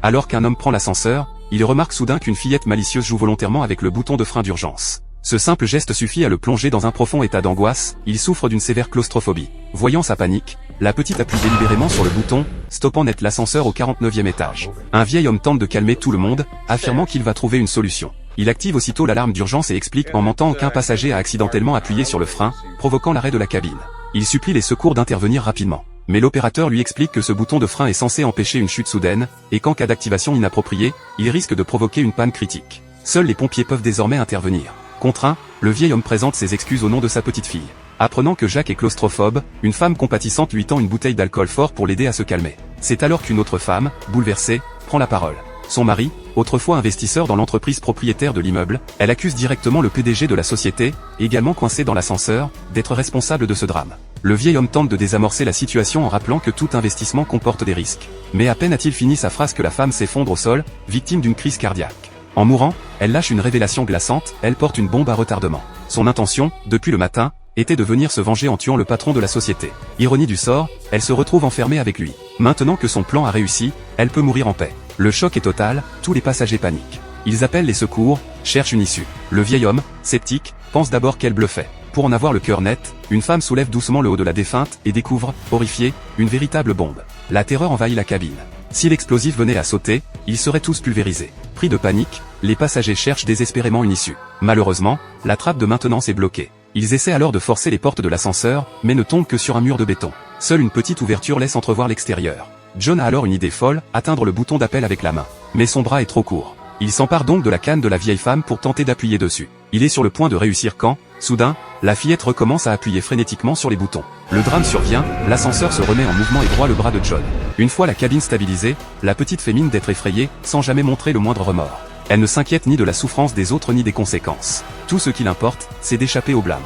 Alors qu'un homme prend l'ascenseur, il remarque soudain qu'une fillette malicieuse joue volontairement avec le bouton de frein d'urgence. Ce simple geste suffit à le plonger dans un profond état d'angoisse, il souffre d'une sévère claustrophobie. Voyant sa panique, la petite appuie délibérément sur le bouton, stoppant net l'ascenseur au 49e étage. Un vieil homme tente de calmer tout le monde, affirmant qu'il va trouver une solution. Il active aussitôt l'alarme d'urgence et explique en mentant qu'un passager a accidentellement appuyé sur le frein, provoquant l'arrêt de la cabine. Il supplie les secours d'intervenir rapidement. Mais l'opérateur lui explique que ce bouton de frein est censé empêcher une chute soudaine, et qu'en cas d'activation inappropriée, il risque de provoquer une panne critique. Seuls les pompiers peuvent désormais intervenir. Contraint, le vieil homme présente ses excuses au nom de sa petite fille. Apprenant que Jacques est claustrophobe, une femme compatissante lui tend une bouteille d'alcool fort pour l'aider à se calmer. C'est alors qu'une autre femme, bouleversée, prend la parole. Son mari, autrefois investisseur dans l'entreprise propriétaire de l'immeuble, elle accuse directement le PDG de la société, également coincé dans l'ascenseur, d'être responsable de ce drame. Le vieil homme tente de désamorcer la situation en rappelant que tout investissement comporte des risques. Mais à peine a-t-il fini sa phrase que la femme s'effondre au sol, victime d'une crise cardiaque. En mourant, elle lâche une révélation glaçante, elle porte une bombe à retardement. Son intention, depuis le matin, était de venir se venger en tuant le patron de la société. Ironie du sort, elle se retrouve enfermée avec lui. Maintenant que son plan a réussi, elle peut mourir en paix. Le choc est total, tous les passagers paniquent. Ils appellent les secours, cherchent une issue. Le vieil homme, sceptique, pense d'abord qu'elle bluffait. Pour en avoir le cœur net, une femme soulève doucement le haut de la défunte et découvre, horrifiée, une véritable bombe. La terreur envahit la cabine. Si l'explosif venait à sauter, ils seraient tous pulvérisés. Pris de panique, les passagers cherchent désespérément une issue. Malheureusement, la trappe de maintenance est bloquée. Ils essaient alors de forcer les portes de l'ascenseur, mais ne tombent que sur un mur de béton. Seule une petite ouverture laisse entrevoir l'extérieur. John a alors une idée folle, atteindre le bouton d'appel avec la main. Mais son bras est trop court. Il s'empare donc de la canne de la vieille femme pour tenter d'appuyer dessus. Il est sur le point de réussir quand, soudain, la fillette recommence à appuyer frénétiquement sur les boutons. Le drame survient, l'ascenseur se remet en mouvement et broie le bras de John. Une fois la cabine stabilisée, la petite fait mine d'être effrayée, sans jamais montrer le moindre remords. Elle ne s'inquiète ni de la souffrance des autres ni des conséquences. Tout ce qui l'importe, c'est d'échapper au blâme.